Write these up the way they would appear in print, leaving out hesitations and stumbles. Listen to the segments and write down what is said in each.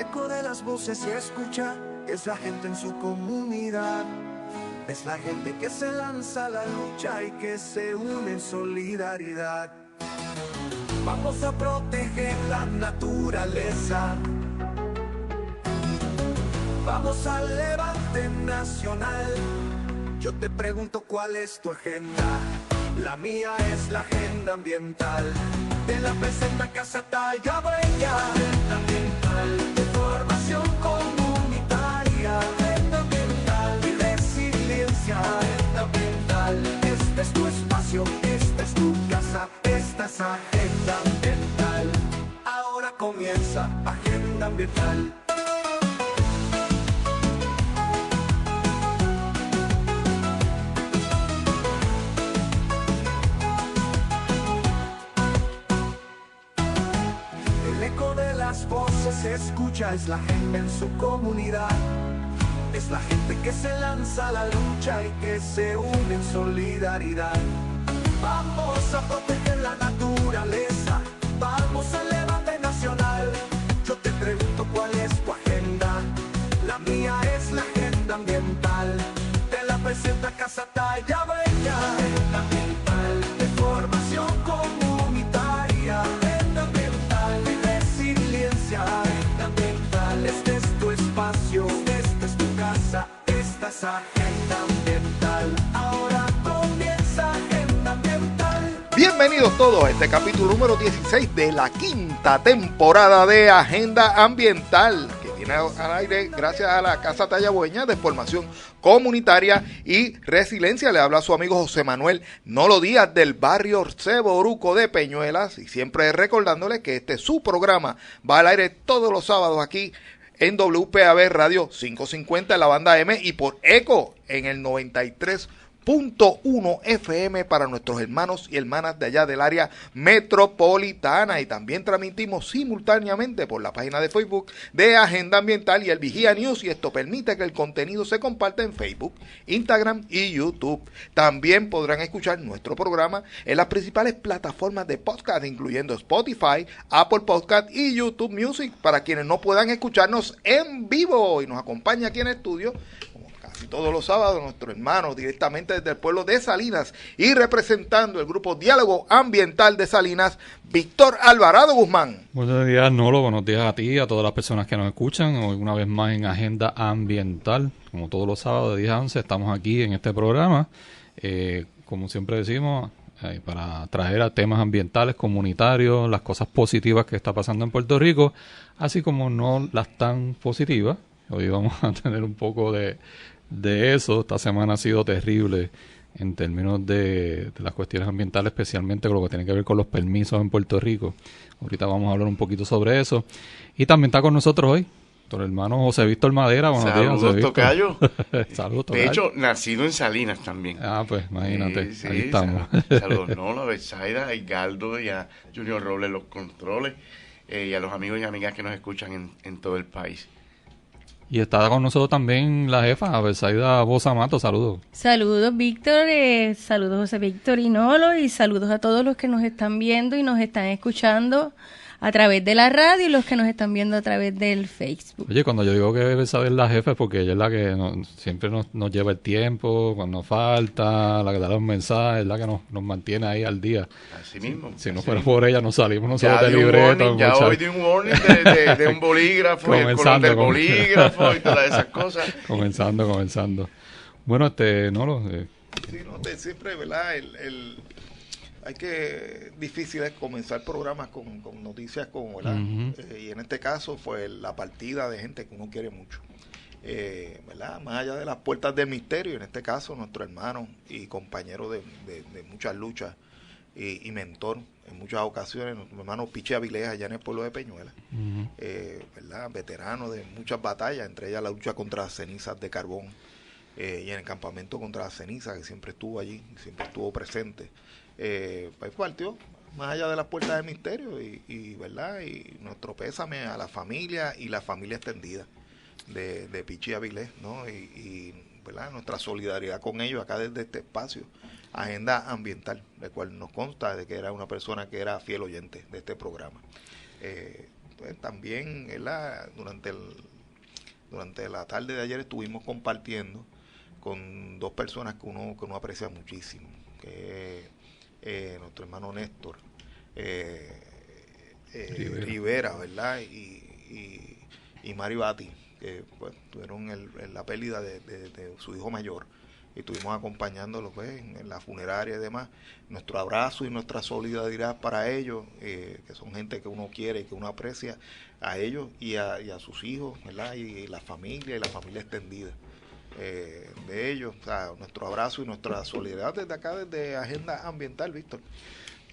eco de las voces se escucha, es la gente en su comunidad. Es la gente que se lanza a la lucha y que se une en solidaridad. Vamos a proteger la naturaleza. Vamos al levante nacional. Yo te pregunto cuál es tu agenda. La mía es la agenda ambiental. Te la presenta Casa Talla Breña. Agenda ambiental, de formación comunitaria. Agenda ambiental y resiliencia. Agenda ambiental, este es tu espacio, esta es tu casa, esta es Agenda Ambiental. Ahora comienza Agenda Ambiental. Las voces se escucha, es la gente en su comunidad. Es la gente que se lanza a la lucha y que se une en solidaridad. Vamos a proteger la naturaleza. Vamos al levante nacional. Yo te pregunto cuál es tu agenda. La mía es la agenda ambiental. Te la presenta Casa Talla Breña. Agenda ambiental, de formación comunitaria. Agenda ambiental y resiliencia. Agenda ambiental, este es tu espacio, esta es tu casa, esta es Agenda Ambiental. Ahora comienza Agenda Ambiental. Bienvenidos todos a este capítulo número 16 de la quinta temporada de Agenda Ambiental, que viene al aire gracias a la Casa Talla Breña de formación comunitaria y resiliencia. Le habla a su amigo José Manuel Nolo Díaz del barrio Ceboruco de Peñuelas, y siempre recordándole que este su programa va al aire todos los sábados aquí en WPAB Radio 550 en la banda M y por ECO en el 93.1 FM para nuestros hermanos y hermanas de allá del área metropolitana, y también transmitimos simultáneamente por la página de Facebook de Agenda Ambiental y el Vigía News, y esto permite que el contenido se comparta en Facebook, Instagram y YouTube. También podrán escuchar nuestro programa en las principales plataformas de podcast, incluyendo Spotify, Apple Podcast y YouTube Music, para quienes no puedan escucharnos en vivo. Y nos acompaña aquí en el estudio, y todos los sábados, nuestro hermano directamente desde el pueblo de Salinas y representando el grupo Diálogo Ambiental de Salinas, Víctor Alvarado Guzmán. Buenos días, Nolo. Buenos días a ti y a todas las personas que nos escuchan. Hoy una vez más en Agenda Ambiental. Como todos los sábados de 10 a 11 estamos aquí en este programa. Como siempre decimos, para traer a temas ambientales, comunitarios, las cosas positivas que está pasando en Puerto Rico, así como no las tan positivas. Hoy vamos a tener un poco de eso. Esta semana ha sido terrible en términos de las cuestiones ambientales, especialmente con lo que tiene que ver con los permisos en Puerto Rico. Ahorita vamos a hablar un poquito sobre eso. Y también está con nosotros hoy nuestro hermano José Víctor Madera. Buenos días, José Víctor. Tocayo. Saludos, Tocayo. De hecho, nacido en Salinas también. Ah, pues imagínate, sí, ahí estamos. Saludos, a Betsaida, a Igaldo y a Junior Robles los controles, y a los amigos y amigas que nos escuchan en todo el país. Y está con nosotros también la jefa, Betsaida Bosa Mato. Saludos. Saludos, Víctor. Saludos, José Víctor y Nolo. Y saludos a todos los que nos están viendo y nos están escuchando a través de la radio y los que nos están viendo a través del Facebook. Oye, cuando yo digo que Betsaida es la jefa es porque ella es la que siempre nos lleva el tiempo, cuando nos falta, la que da los mensajes, es la que nos mantiene ahí al día. Así mismo. Si no fuera por ella, no salimos nosotros de libreto. Ya muchachos. hoy di un warning de un bolígrafo, el color del bolígrafo y todas esas cosas. Comenzando. Bueno, Nolo. Sí, siempre, ¿verdad? Difícil es comenzar programas con noticias como, ¿verdad? Uh-huh. Y en este caso fue la partida de gente que uno quiere mucho, ¿verdad? Más allá de las puertas del misterio, en este caso nuestro hermano y compañero de muchas luchas y mentor en muchas ocasiones, nuestro hermano Pichi Avilés, allá en el pueblo de Peñuelas, uh-huh. ¿Verdad? Veterano de muchas batallas, entre ellas la lucha contra las cenizas de carbón, y en el campamento contra las cenizas, que siempre estuvo allí, siempre estuvo presente. Pues partió más allá de las puertas del misterio y verdad, y nuestro pésame a la familia y la familia extendida de Pichi Avilés, ¿no? Y verdad, nuestra solidaridad con ellos acá desde este espacio Agenda Ambiental, de cual nos consta de que era una persona que era fiel oyente de este programa. pues, también durante la tarde de ayer estuvimos compartiendo con dos personas que uno aprecia muchísimo, que es nuestro hermano Néstor Rivera, ¿verdad? Y Mari Bati, que pues, tuvieron la pérdida de su hijo mayor, y estuvimos acompañándolo pues, en la funeraria y demás. Nuestro abrazo y nuestra solidaridad para ellos, que son gente que uno quiere y que uno aprecia, a ellos y a sus hijos, ¿verdad? Y la familia extendida de ellos. O sea, nuestro abrazo y nuestra solidaridad desde acá, desde Agenda Ambiental, Víctor.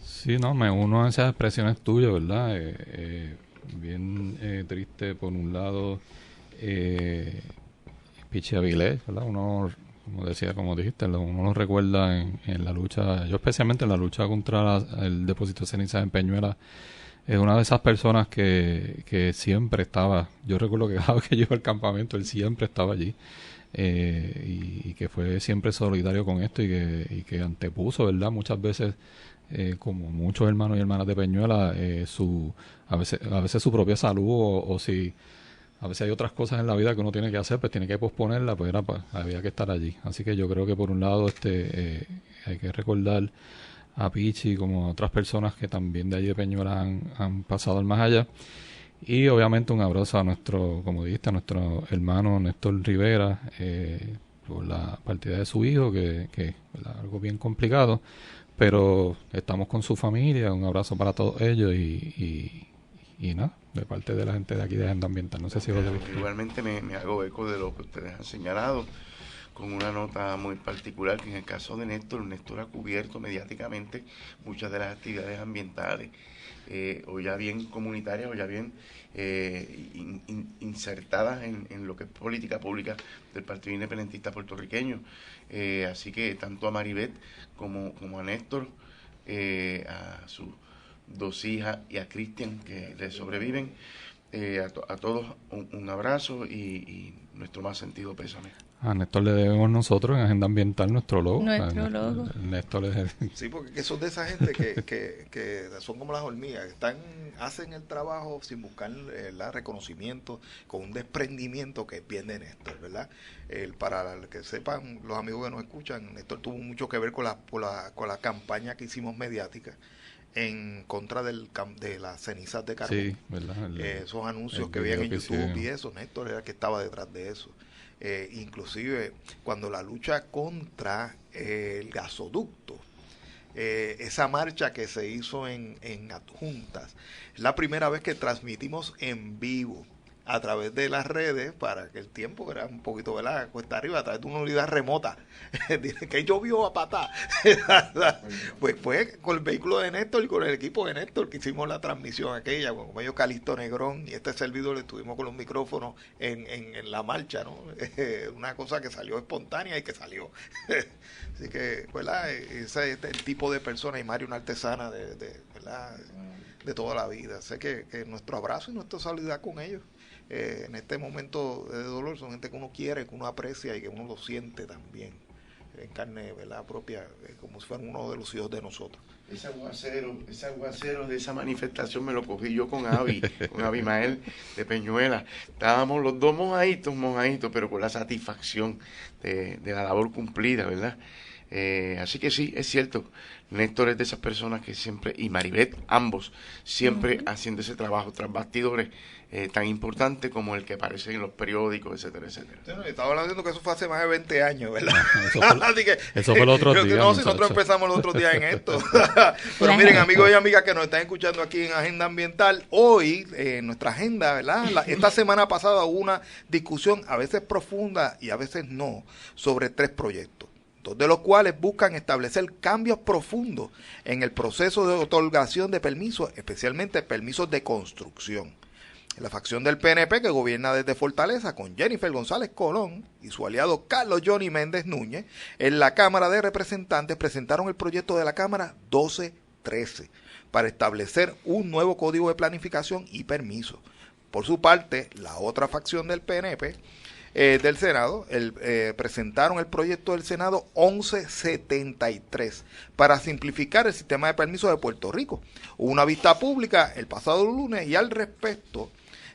Sí, no, me uno a esas expresiones tuyas, ¿verdad? Bien triste por un lado, Pichi Avilés, ¿verdad? Uno, como dijiste, uno lo recuerda en la lucha, yo especialmente en la lucha contra el depósito de cenizas en Peñuela. Es una de esas personas que siempre estaba, yo recuerdo que cada vez que yo iba al campamento, él siempre estaba allí, y que fue siempre solidario con esto y que antepuso, ¿verdad? Muchas veces, como muchos hermanos y hermanas de Peñuela, a veces su propia salud o si a veces hay otras cosas en la vida que uno tiene que hacer, pues tiene que posponerla, pues había que estar allí. Así que yo creo que por un lado hay que recordar a Pichi como a otras personas que también de allí de Peñuela han pasado al más allá. Y obviamente un abrazo a nuestro, como dijiste, a nuestro hermano Néstor Rivera, por la partida de su hijo, que es algo bien complicado, pero estamos con su familia. Un abrazo para todos ellos y nada, de parte de la gente de aquí de Agenda Ambiental. No sé si José Víctor. Igualmente me hago eco de lo que ustedes han señalado, con una nota muy particular, que en el caso de Néstor ha cubierto mediáticamente muchas de las actividades ambientales, o ya bien comunitarias, o ya bien insertadas en lo que es política pública del Partido Independentista Puertorriqueño. Así que tanto a Maribeth como a Néstor, a sus dos hijas y a Cristian, que le sobreviven, a todos un abrazo y nuestro más sentido pésame. A Néstor le debemos nosotros en Agenda Ambiental nuestro logo. Logo. Néstor es Sí, porque son de esa gente que son como las hormigas, hacen el trabajo sin buscar el reconocimiento, con un desprendimiento que es bien de Néstor, ¿verdad? Para que sepan los amigos que nos escuchan, Néstor tuvo mucho que ver con la campaña que hicimos mediática en contra de las cenizas de carbón. Sí, ¿verdad? Esos anuncios que veían en YouTube y eso, Néstor era el que estaba detrás de eso. Inclusive cuando la lucha contra el gasoducto, esa marcha que se hizo en Adjuntas, es la primera vez que transmitimos en vivo a través de las redes, para que el tiempo era un poquito, ¿verdad?, cuesta arriba, a través de una unidad remota, que llovió a patá. Pues fue con el vehículo de Néstor y con el equipo de Néstor que hicimos la transmisión aquella, con medio Calixto Negrón y este servidor, estuvimos con los micrófonos en la marcha, ¿no? Una cosa que salió espontánea y que salió. Así que, ¿verdad?, ese es el tipo de persona, y Mario, una artesana ¿verdad?, de toda la vida. Sé que nuestro abrazo y nuestra solidaridad con ellos en este momento de dolor, son gente que uno quiere, que uno aprecia y que uno lo siente también en carne, ¿verdad?, propia, como si fueran uno de los hijos de nosotros. Ese aguacero de esa manifestación me lo cogí yo con Abimael de Peñuela. Estábamos los dos mojaditos, pero con la satisfacción de la labor cumplida, ¿verdad? Así que sí, es cierto, Néstor es de esas personas que siempre, y Maribeth, ambos, siempre haciendo ese trabajo tras bastidores tan importante como el que aparece en los periódicos, etcétera, etcétera. Sí, no, estaba hablando que eso fue hace más de 20 años, ¿verdad? Eso fue el otro día. No, si nosotros empezamos los otros días en esto. Pero miren, amigos y amigas que nos están escuchando aquí en Agenda Ambiental, hoy en nuestra agenda, ¿verdad? Esta semana pasada hubo una discusión, a veces profunda y a veces no, sobre 3 proyectos, 2 de los cuales buscan establecer cambios profundos en el proceso de otorgación de permisos, especialmente permisos de construcción. La facción del PNP, que gobierna desde Fortaleza, con Jennifer González Colón y su aliado Carlos Johnny Méndez Núñez, en la Cámara de Representantes presentaron el proyecto de la Cámara 1213 para establecer un nuevo código de planificación y permisos. Por su parte, la otra facción del PNP del Senado, presentaron el proyecto del Senado 1173 para simplificar el sistema de permisos de Puerto Rico. Hubo una vista pública el pasado lunes y al respecto,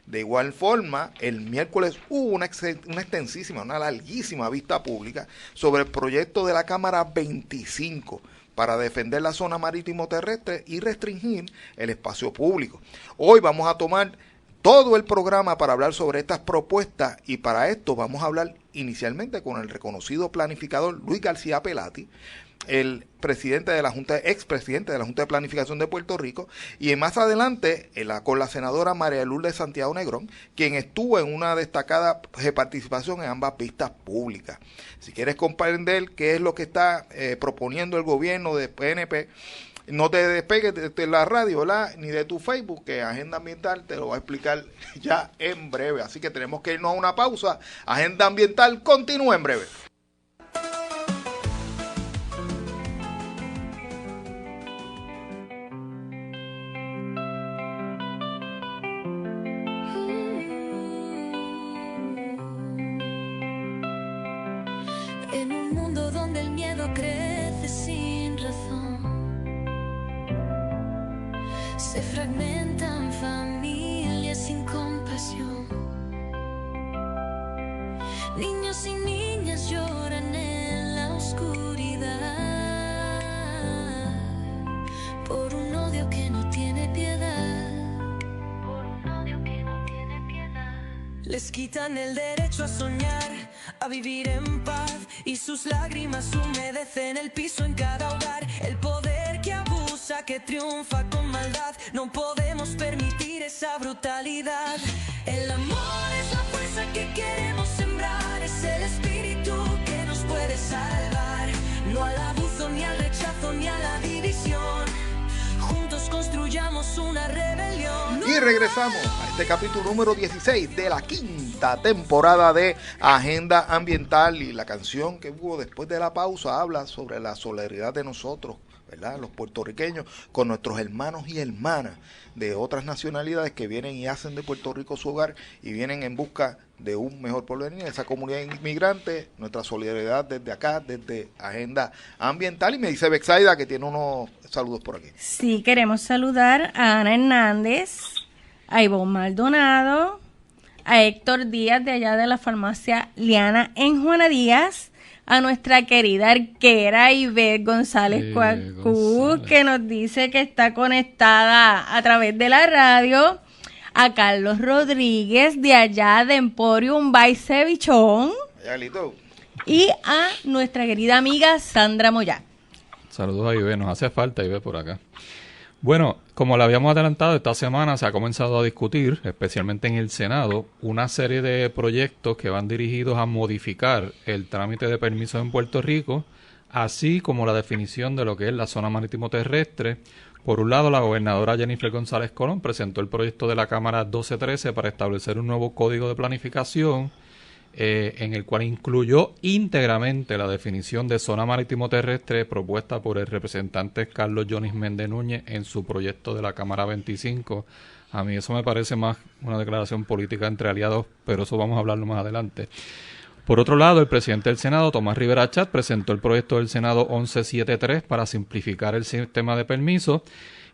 de igual forma, el miércoles hubo una extensísima, una larguísima vista pública sobre el proyecto de la Cámara 25 para defender la zona marítimo terrestre y restringir el espacio público. Hoy vamos a tomar todo el programa para hablar sobre estas propuestas y para esto vamos a hablar inicialmente con el reconocido planificador Luis García Pelati, el presidente de la Junta, expresidente de la Junta de Planificación de Puerto Rico, y más adelante con la senadora María Lourdes Santiago Negrón, quien estuvo en una destacada participación en ambas vistas públicas. Si quieres comprender qué es lo que está proponiendo el gobierno de PNP, no te despegues de la radio, ¿verdad? Ni de tu Facebook, que Agenda Ambiental te lo va a explicar ya en breve. Así que tenemos que irnos a una pausa. Agenda Ambiental continúa en breve. En un mundo donde el miedo crece sin razón, se fragmentan familias sin compasión. Niños y niñas lloran en la oscuridad por un odio que no tiene piedad. Por un odio que no tiene piedad. Les quitan el derecho a soñar, a vivir en paz, y sus lágrimas humedecen el piso en cada hogar. El poder que abusa, que triunfa con maldad, no podemos permitir esa brutalidad. El amor es la fuerza que queremos sembrar, es el espíritu que nos puede salvar. No al abuso, ni al rechazo, ni a la división. Juntos construyamos una rebelión. Y regresamos a este capítulo número 16 de la quinta temporada de Agenda Ambiental, y la canción que hubo después de la pausa habla sobre la solidaridad de nosotros, ¿verdad?, los puertorriqueños, con nuestros hermanos y hermanas de otras nacionalidades que vienen y hacen de Puerto Rico su hogar y vienen en busca de un mejor porvenir, esa comunidad inmigrante. Nuestra solidaridad desde acá, desde Agenda Ambiental. Y me dice Bexaida que tiene unos saludos por aquí. Sí, queremos saludar a Ana Hernández, a Ivonne Maldonado, a Héctor Díaz de allá de la farmacia Liana en Juana Díaz, a nuestra querida arquera Ivette González Cuacú, que nos dice que está conectada a través de la radio, a Carlos Rodríguez de allá de Emporium by Cevichón, y a nuestra querida amiga Sandra Moyá. Saludos a Ivette, nos hace falta Ivette por acá. Bueno, como lo habíamos adelantado, esta semana se ha comenzado a discutir, especialmente en el Senado, una serie de proyectos que van dirigidos a modificar el trámite de permisos en Puerto Rico, así como la definición de lo que es la zona marítimo terrestre. Por un lado, la gobernadora Jennifer González Colón presentó el proyecto de la Cámara 1213 para establecer un nuevo código de planificación, en el cual incluyó íntegramente la definición de zona marítimo terrestre propuesta por el representante Carlos Jonis Méndez Núñez en su proyecto de la Cámara 25. A mí eso me parece más una declaración política entre aliados, pero eso vamos a hablarlo más adelante. Por otro lado, el presidente del Senado, Tomás Rivera Chat, presentó el proyecto del Senado 1173 para simplificar el sistema de permisos.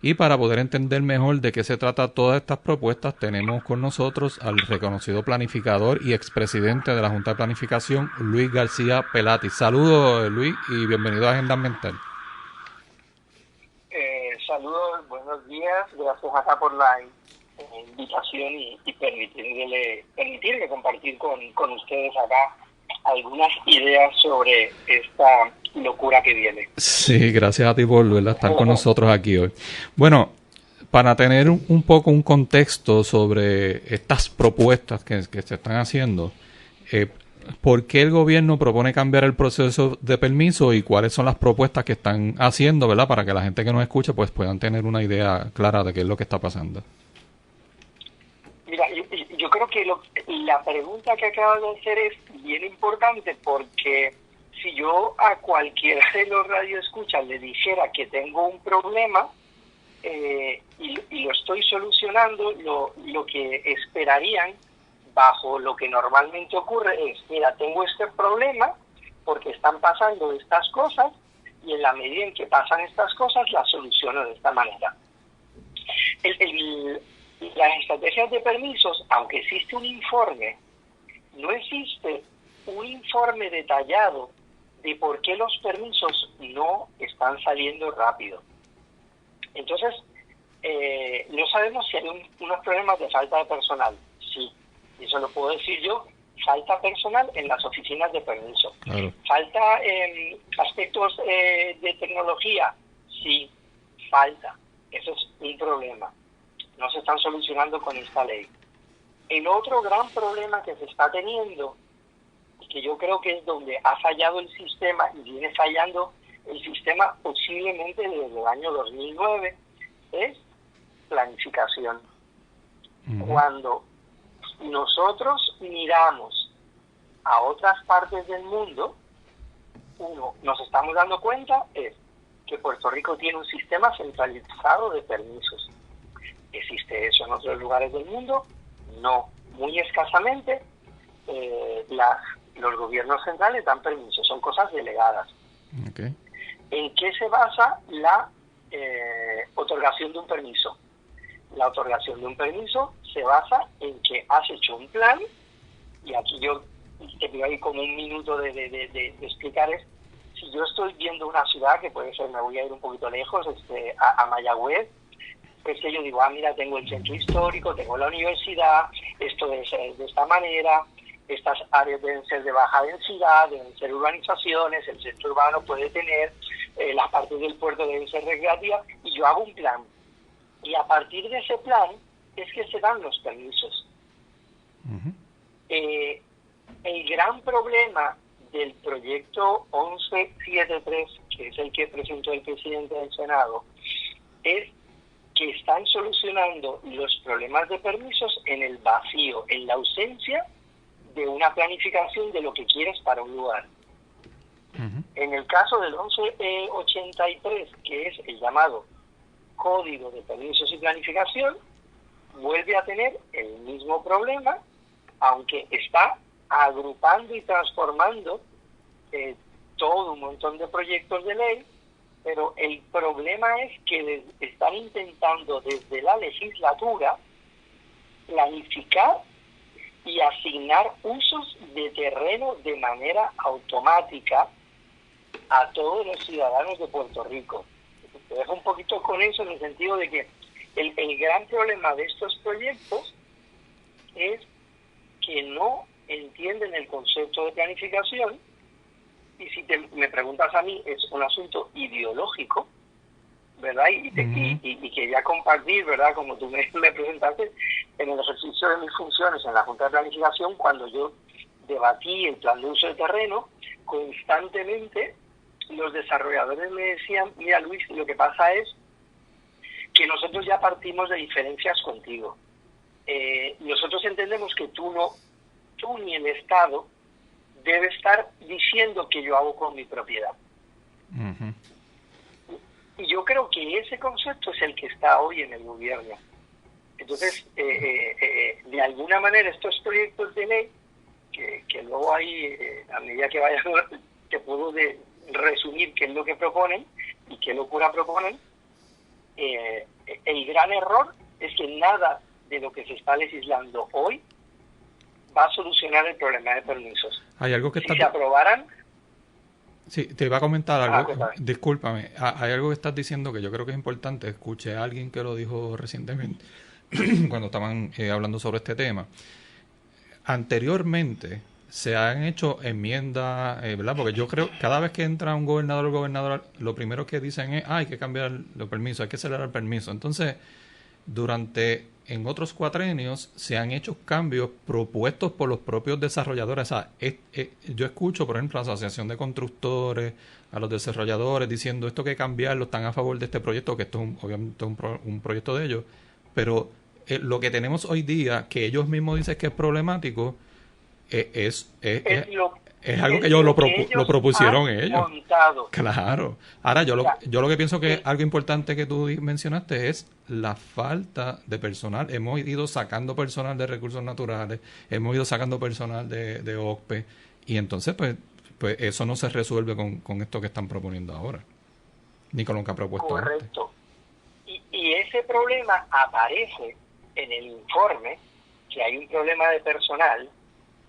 Y para poder entender mejor de qué se trata todas estas propuestas, tenemos con nosotros al reconocido planificador y expresidente de la Junta de Planificación, Luis García Pelati. Saludos, Luis, y bienvenido a Agenda Ambiental. Saludos, buenos días. Gracias acá por la invitación y permitirme compartir con ustedes acá algunas ideas sobre esta locura que viene. Sí, gracias a ti por estar con nosotros aquí hoy. Bueno, para tener un poco un contexto sobre estas propuestas que se están haciendo, ¿por qué el gobierno propone cambiar el proceso de permiso y cuáles son las propuestas que están haciendo, ¿verdad? Para que la gente que nos escucha pues puedan tener una idea clara de qué es lo que está pasando. Mira, yo creo que la pregunta que acabas de hacer es bien importante, porque si yo a cualquiera de los radioescuchas le dijera que tengo un problema y lo estoy solucionando, lo que esperarían bajo lo que normalmente ocurre es, mira, tengo este problema porque están pasando estas cosas y en la medida en que pasan estas cosas las soluciono de esta manera. Las estrategias de permisos, aunque existe un informe, no existe un informe detallado de por qué los permisos no están saliendo rápido. Entonces, no sabemos si hay unos problemas de falta de personal. Sí, eso lo puedo decir yo. Falta personal en las oficinas de permiso. Claro. Falta aspectos de tecnología. Sí, falta. Eso es un problema. No se están solucionando con esta ley. El otro gran problema que se está teniendo, que yo creo que es donde ha fallado el sistema y viene fallando el sistema posiblemente desde el año 2009, es planificación. Uh-huh. Cuando nosotros miramos a otras partes del mundo, nos estamos dando cuenta es que Puerto Rico tiene un sistema centralizado de permisos. ¿Existe eso en otros lugares del mundo? No, muy escasamente. Los gobiernos centrales dan permisos, son cosas delegadas. Okay. ¿En qué se basa la otorgación de un permiso? La otorgación de un permiso se basa en que has hecho un plan, y aquí yo te pido ahí como un minuto de explicar es, si yo estoy viendo una ciudad, que puede ser, me voy a ir un poquito lejos, a Mayagüez, pues que yo digo, mira, tengo el centro histórico, tengo la universidad, esto debe ser de esta manera, estas áreas deben ser de baja densidad, deben ser urbanizaciones, el centro urbano puede tener, las partes del puerto deben ser recreativas, y yo hago un plan. Y a partir de ese plan es que se dan los permisos. Uh-huh. El gran problema del proyecto 1173, que es el que presentó el presidente del Senado, es que están solucionando los problemas de permisos en el vacío, en la ausencia de una planificación de lo que quieres para un lugar. Uh-huh. En el caso del 1183, que es el llamado Código de Permisos y Planificación, vuelve a tener el mismo problema, aunque está agrupando y transformando todo un montón de proyectos de ley, pero el problema es que están intentando desde la legislatura planificar y asignar usos de terreno de manera automática a todos los ciudadanos de Puerto Rico. Te dejo un poquito con eso en el sentido de que el gran problema de estos proyectos es que no entienden el concepto de planificación, y si me preguntas a mí, es un asunto ideológico, ¿verdad? Y quería compartir, ¿verdad? Como tú me presentaste, en el ejercicio de mis funciones en la Junta de Planificación, cuando yo debatí el plan de uso de terreno, constantemente los desarrolladores me decían, mira Luis, lo que pasa es que nosotros ya partimos de diferencias contigo. Nosotros entendemos que tú ni el Estado debe estar diciendo que yo hago con mi propiedad. Uh-huh. Y yo creo que ese concepto es el que está hoy en el gobierno. Entonces, de alguna manera estos proyectos de ley, que luego hay, a medida que vaya, que puedo resumir qué es lo que proponen y qué locura proponen, el gran error es que nada de lo que se está legislando hoy va a solucionar el problema de permisos. Hay algo que si se aprobaran... Sí, te iba a comentar algo. Claro. Discúlpame. Hay algo que estás diciendo que yo creo que es importante. Escuché a alguien que lo dijo recientemente cuando estaban hablando sobre este tema. Anteriormente se han hecho enmiendas, ¿verdad? Porque yo creo que cada vez que entra un gobernador o gobernadora, lo primero que dicen es, hay que cambiar los permisos, hay que acelerar el permiso. Entonces, en otros cuatrenios se han hecho cambios propuestos por los propios desarrolladores. O sea, yo escucho, por ejemplo, a la Asociación de Constructores, a los desarrolladores diciendo esto hay que cambiarlo, están a favor de este proyecto, que esto es obviamente un proyecto de ellos, pero lo que tenemos hoy día, que ellos mismos dicen que es problemático, es Es algo que ellos lo propusieron ellos. Montado. Claro. Ahora, yo lo que pienso que algo importante que tú mencionaste es la falta de personal. Hemos ido sacando personal de recursos naturales, hemos ido sacando personal de OCPE, y entonces, pues eso no se resuelve con esto que están proponiendo ahora, ni con lo que ha propuesto antes. Correcto. Y ese problema aparece en el informe, que hay un problema de personal,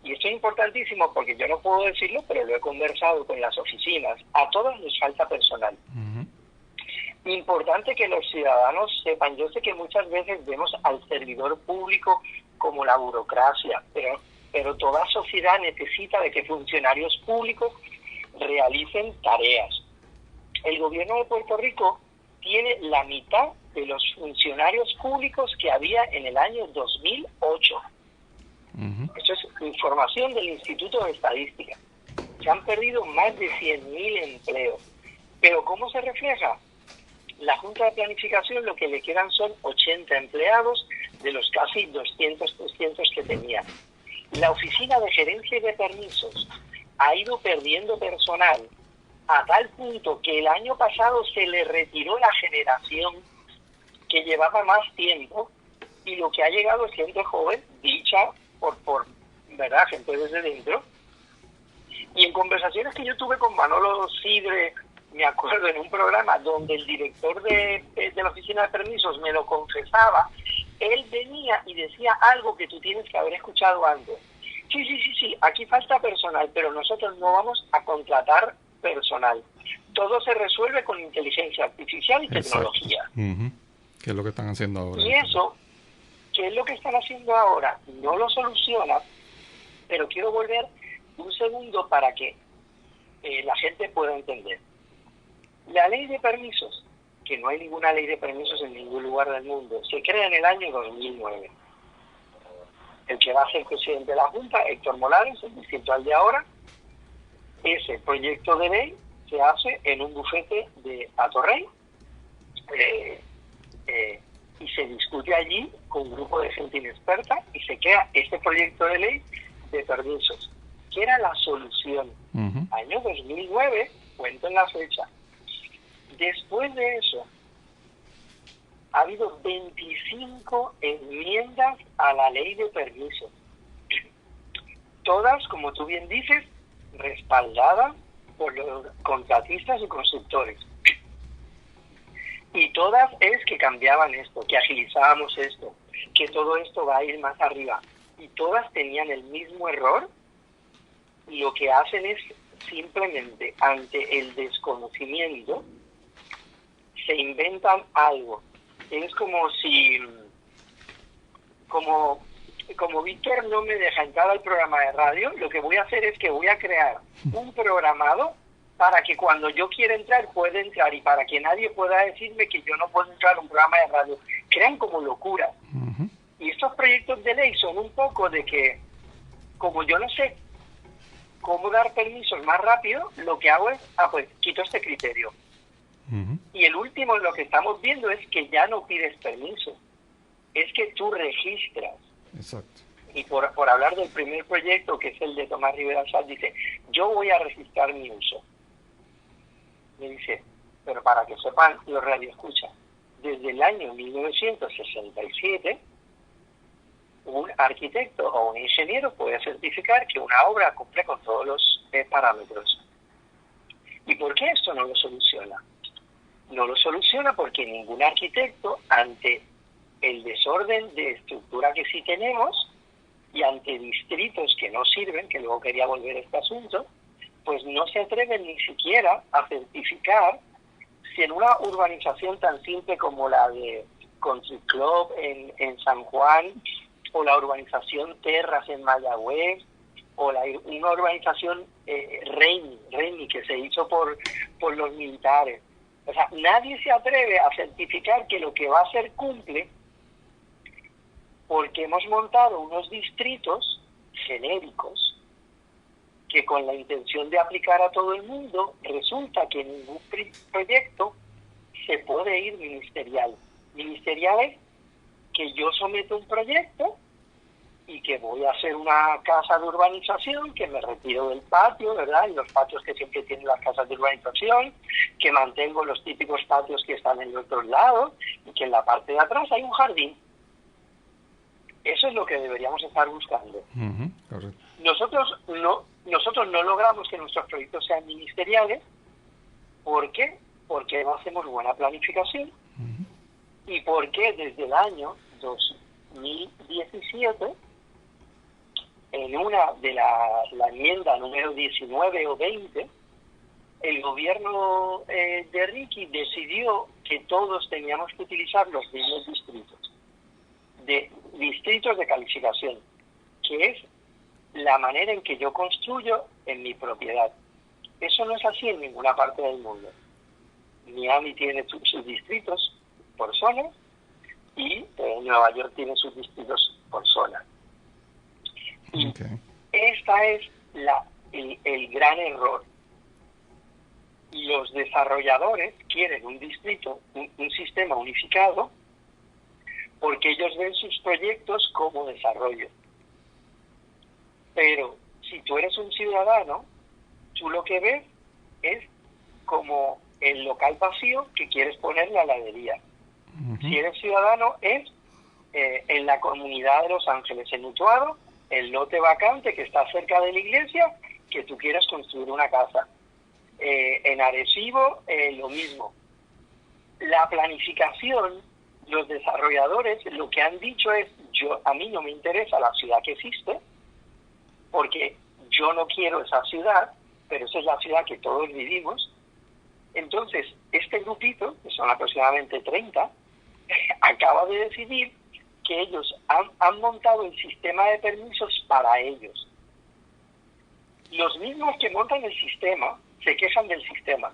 y esto es importantísimo porque yo no puedo decirlo, pero lo he conversado con las oficinas. A todos les falta personal. Uh-huh. Importante que los ciudadanos sepan. Yo sé que muchas veces vemos al servidor público como la burocracia, pero toda sociedad necesita de que funcionarios públicos realicen tareas. El gobierno de Puerto Rico tiene la mitad de los funcionarios públicos que había en el año 2008. Uh-huh. Eso es información del Instituto de Estadística. Se han perdido más de 100,000 empleos. Pero ¿cómo se refleja? La Junta de Planificación lo que le quedan son 80 empleados de los casi 200, 300 que tenía. La Oficina de Gerencia y de Permisos ha ido perdiendo personal a tal punto que el año pasado se le retiró la generación que llevaba más tiempo, y lo que ha llegado es gente joven, dicha por verdad, gente desde dentro. Y en conversaciones que yo tuve con Manolo Sidre, me acuerdo en un programa donde el director de la Oficina de Permisos me lo confesaba, él venía y decía algo que tú tienes que haber escuchado antes. Sí, aquí falta personal, pero nosotros no vamos a contratar personal. Todo se resuelve con inteligencia artificial y tecnología. Uh-huh. ¿Qué es lo que están haciendo ahora? Y eso, ¿qué es lo que están haciendo ahora? No lo soluciona, pero quiero volver un segundo para que la gente pueda entender. La ley de permisos, que no hay ninguna ley de permisos en ningún lugar del mundo, se crea en el año 2009. El que va a ser presidente de la Junta, Héctor Molares, el distinto al de ahora. Ese proyecto de ley se hace en un bufete de Atorrey, y se discute allí con un grupo de gente inexperta y se crea este proyecto de ley de permisos, que era la solución. Uh-huh. Año 2009, cuento en la fecha. Después de eso, ha habido 25 enmiendas a la ley de permisos. Todas, como tú bien dices, respaldadas por los contratistas y constructores. Y todas es que cambiaban esto, que agilizábamos esto, que todo esto va a ir más arriba. Y todas tenían el mismo error, y lo que hacen es simplemente, ante el desconocimiento, se inventan algo. Es como si, como Víctor no me deja entrar al programa de radio, lo que voy a hacer es que voy a crear un programado para que cuando yo quiera entrar pueda entrar, y para que nadie pueda decirme que yo no puedo entrar a un programa de radio. Crean como locura. Uh-huh. Y estos proyectos de ley son un poco de que, como yo no sé cómo dar permisos más rápido, lo que hago es, pues quito este criterio. Uh-huh. Y el último, lo que estamos viendo es que ya no pides permiso, es que tú registras. Exacto. Y por hablar del primer proyecto, que es el de Tomás Rivera Sá, dice, yo voy a registrar mi uso. Me dice, pero para que sepan los radioescuchas, desde el año 1967, un arquitecto o un ingeniero puede certificar que una obra cumple con todos los parámetros. ¿Y por qué esto no lo soluciona? No lo soluciona porque ningún arquitecto, ante el desorden de estructura que sí tenemos y ante distritos que no sirven, que luego quería volver a este asunto, pues no se atreven ni siquiera a certificar si en una urbanización tan simple como la de Country Club en San Juan, o la urbanización Terras en Mayagüez, o una urbanización Reini, que se hizo por los militares. O sea, nadie se atreve a certificar que lo que va a hacer cumple, porque hemos montado unos distritos genéricos que, con la intención de aplicar a todo el mundo, resulta que ningún proyecto se puede ir ministerial. Ministerial es que yo someto un proyecto y que voy a hacer una casa de urbanización, que me retiro del patio, ¿verdad? Y los patios que siempre tienen las casas de urbanización, que mantengo los típicos patios que están en los otros lados y que en la parte de atrás hay un jardín. Eso es lo que deberíamos estar buscando. Correcto. Nosotros no logramos que nuestros proyectos sean ministeriales. ¿Por qué? Porque no hacemos buena planificación y porque desde el año 2017, en una de la enmienda número 19 o 20, el gobierno de Ricky decidió que todos teníamos que utilizar los mismos distritos de calificación, que es la manera en que yo construyo en mi propiedad. Eso no es así en ninguna parte del mundo. Miami tiene sus distritos por zona y Nueva York tiene sus distritos por zona. Y esta es el gran error. Los desarrolladores quieren un distrito, un sistema unificado, porque ellos ven sus proyectos como desarrollo. Pero si tú eres un ciudadano, tú lo que ves es como el local vacío que quieres poner la heladería. Si eres ciudadano, es en la comunidad de Los Ángeles, en Utuado, el lote vacante que está cerca de la iglesia, que tú quieres construir una casa. En Arecibo, lo mismo. La planificación, los desarrolladores lo que han dicho es, a mí no me interesa la ciudad que existe, porque yo no quiero esa ciudad, pero esa es la ciudad que todos vivimos. Entonces, este grupito, que son aproximadamente 30, acaba de decidir que ellos han montado el sistema de permisos para ellos. Los mismos que montan el sistema se quejan del sistema.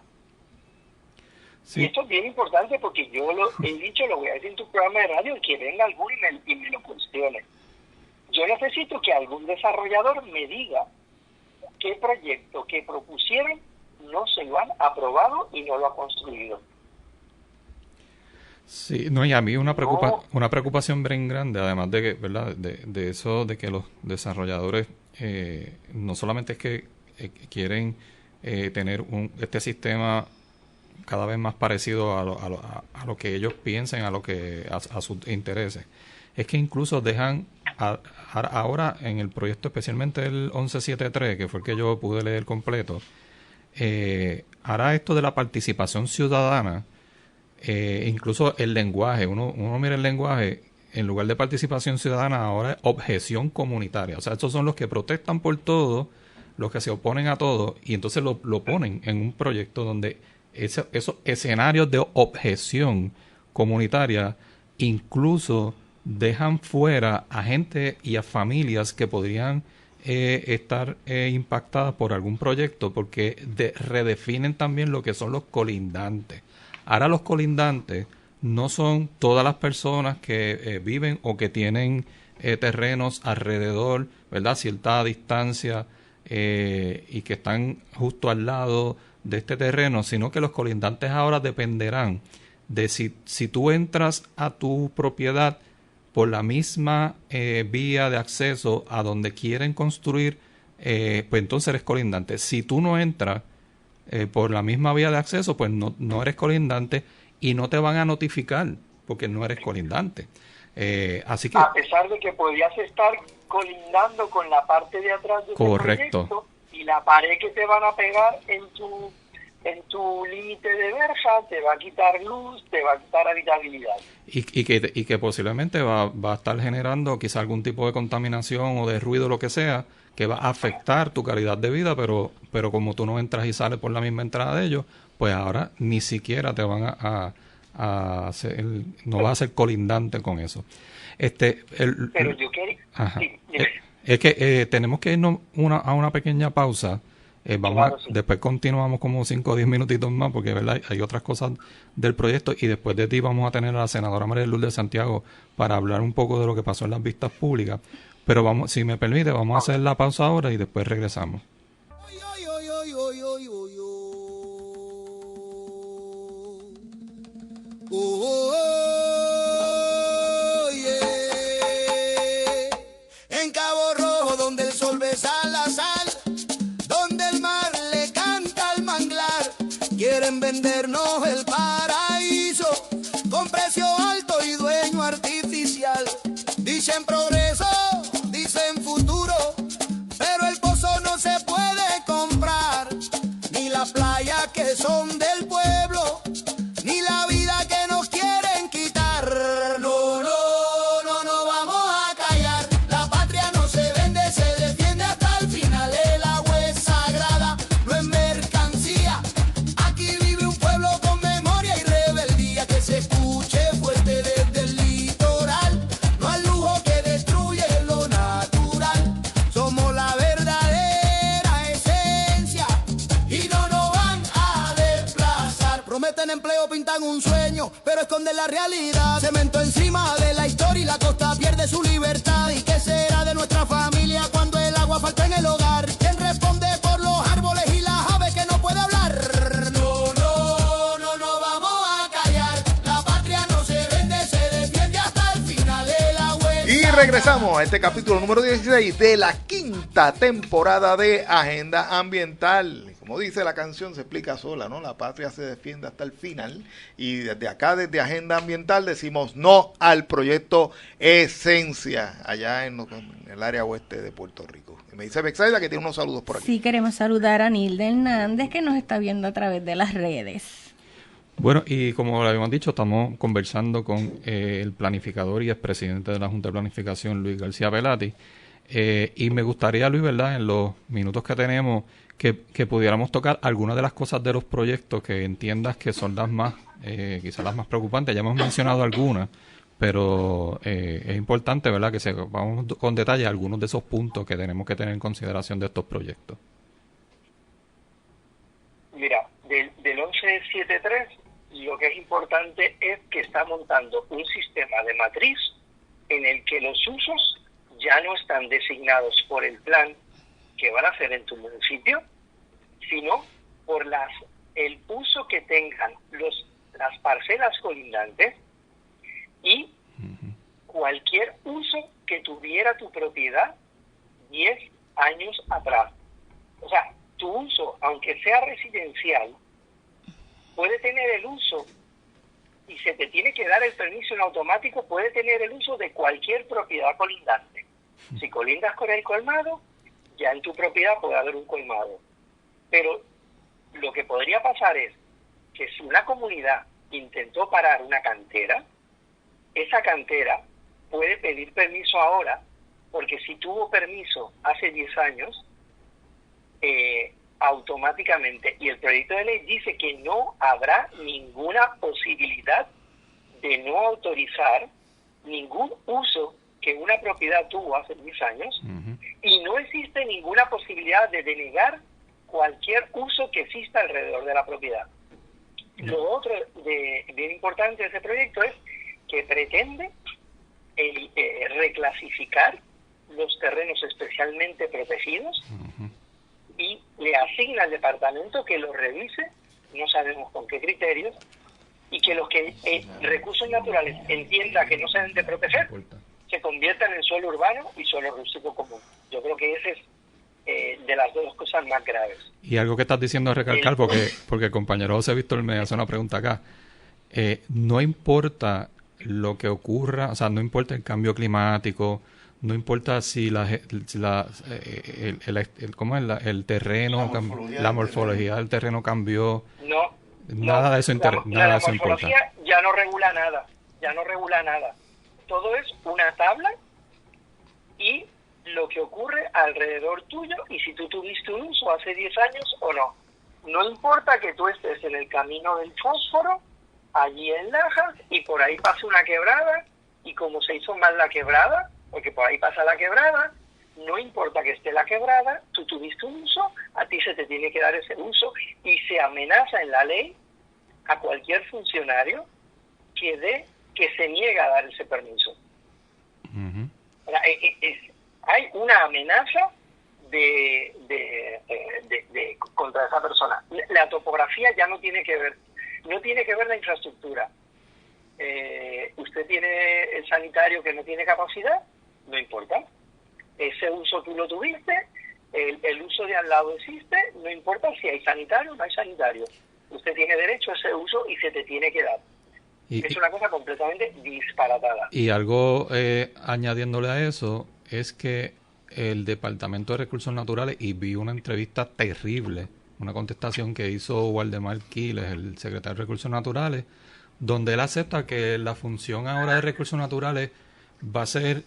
Sí. Y esto es bien importante porque yo lo he dicho, lo voy a decir en tu programa de radio, y que venga alguno y me lo cuestione. Yo necesito que algún desarrollador me diga qué proyecto que propusieron no se lo han aprobado y no lo ha construido. Sí, no, y a mí una preocupación bien grande, además de que, ¿verdad? De eso de que los desarrolladores no solamente es que quieren tener este sistema cada vez más parecido a lo que ellos piensen, a sus intereses, es que incluso dejan ahora en el proyecto, especialmente el 1173, que fue el que yo pude leer completo, hará esto de la participación ciudadana. Incluso el lenguaje, uno mira el lenguaje, en lugar de participación ciudadana ahora es objeción comunitaria. O sea, estos son los que protestan por todo, los que se oponen a todo, y entonces lo ponen en un proyecto donde esos escenarios de objeción comunitaria incluso dejan fuera a gente y a familias que podrían estar impactadas por algún proyecto, porque redefinen también lo que son los colindantes. Ahora los colindantes no son todas las personas que viven o que tienen terrenos alrededor, ¿verdad? Cierta distancia y que están justo al lado de este terreno, sino que los colindantes ahora dependerán de si tú entras a tu propiedad por la misma vía de acceso a donde quieren construir, pues entonces eres colindante. Si tú no entras por la misma vía de acceso, pues no eres colindante y no te van a notificar porque no eres colindante. Así que, a pesar de que podrías estar colindando con la parte de atrás de tu proyecto y la pared que te van a pegar en tu límite de verja te va a quitar luz, te va a quitar habitabilidad. Y que posiblemente va a estar generando quizá algún tipo de contaminación o de ruido, lo que sea, que va a afectar tu calidad de vida, pero como tú no entras y sales por la misma entrada de ellos, pues ahora ni siquiera te van a hacer, no vas a ser colindante con eso. Pero yo quería... Sí, es que tenemos que irnos a una pequeña pausa. Después continuamos como 5 o 10 minutitos más, porque ¿verdad? Hay otras cosas del proyecto, y después de ti vamos a tener a la senadora María Lourdes Santiago para hablar un poco de lo que pasó en las vistas públicas. Pero vamos, si me permite, vamos a hacer la pausa ahora y después regresamos. En pero esconde la realidad. Cemento encima de la historia y la costa pierde su libertad. ¿Y qué será de nuestra familia cuando el agua falta en el hogar? ¿Quién responde por los árboles y las aves que no puede hablar? No, no, no, no vamos a callar. La patria no se vende, se defiende hasta el final de la huelga. Y regresamos a este capítulo número 16 de la quinta temporada de Agenda Ambiental. Como dice la canción, se explica sola, ¿no? La patria se defiende hasta el final. Y desde acá, desde Agenda Ambiental, decimos no al proyecto Esencia, allá en el área oeste de Puerto Rico. Y me dice Bexaida que tiene unos saludos por aquí. Sí, queremos saludar a Nilda Hernández, que nos está viendo a través de las redes. Bueno, y como le habíamos dicho, estamos conversando con el planificador y expresidente de la Junta de Planificación, Luis García Pelati. Y me gustaría, Luis, ¿verdad?, en los minutos que tenemos, que pudiéramos tocar algunas de las cosas de los proyectos que entiendas que son las más, quizás las más preocupantes. Ya hemos mencionado algunas, pero es importante, ¿verdad?, que sepamos con detalle algunos de esos puntos que tenemos que tener en consideración de estos proyectos. Mira, del 1173, lo que es importante es que está montando un sistema de matriz en el que los usos ya no están designados por el plan que van a hacer en tu municipio, sino por el uso que tengan las parcelas colindantes y cualquier uso que tuviera tu propiedad 10 años atrás. O sea, tu uso, aunque sea residencial, puede tener el uso, y se te tiene que dar el permiso en automático, puede tener el uso de cualquier propiedad colindante. Si colindas con el colmado, ya en tu propiedad puede haber un colmado. Pero lo que podría pasar es que si una comunidad intentó parar una cantera, esa cantera puede pedir permiso ahora, porque si tuvo permiso hace 10 años, automáticamente, y el proyecto de ley dice que no habrá ninguna posibilidad de no autorizar ningún uso que una propiedad tuvo hace 10 años, y no existe ninguna posibilidad de denegar cualquier uso que exista alrededor de la propiedad. Lo otro bien importante de ese proyecto es que pretende reclasificar los terrenos especialmente protegidos y le asigna al departamento que los revise, no sabemos con qué criterios, y que los que recursos naturales entienda que no se deben de proteger se conviertan en suelo urbano y suelo rústico común. Yo creo que ese es de las dos cosas más graves. Y algo que estás diciendo es recalcar, porque el compañero José Víctor me hace una pregunta acá. No importa lo que ocurra, o sea, no importa el cambio climático, no importa si el terreno, la morfología del terreno cambió. Nada de eso importa. La morfología ya no regula nada. Todo es una tabla y lo que ocurre alrededor tuyo, y si tú tuviste un uso hace 10 años o no. No importa que tú estés en el camino del fósforo, allí en Lajas, y por ahí pasa una quebrada, y como se hizo mal la quebrada, porque por ahí pasa la quebrada, no importa que esté la quebrada, tú tuviste un uso, a ti se te tiene que dar ese uso, y se amenaza en la ley a cualquier funcionario que se niega a dar ese permiso. Hay una amenaza contra esa persona. La topografía ya no tiene que ver la infraestructura. Usted tiene el sanitario que no tiene capacidad, no importa. Ese uso tú lo tuviste, el uso de al lado existe, no importa si hay sanitario o no hay sanitario. Usted tiene derecho a ese uso y se te tiene que dar. Es una cosa completamente disparatada. Y algo añadiéndole a eso es que el Departamento de Recursos Naturales, y vi una entrevista terrible, una contestación que hizo Waldemar Quiles, el secretario de Recursos Naturales, donde él acepta que la función ahora de Recursos Naturales va a ser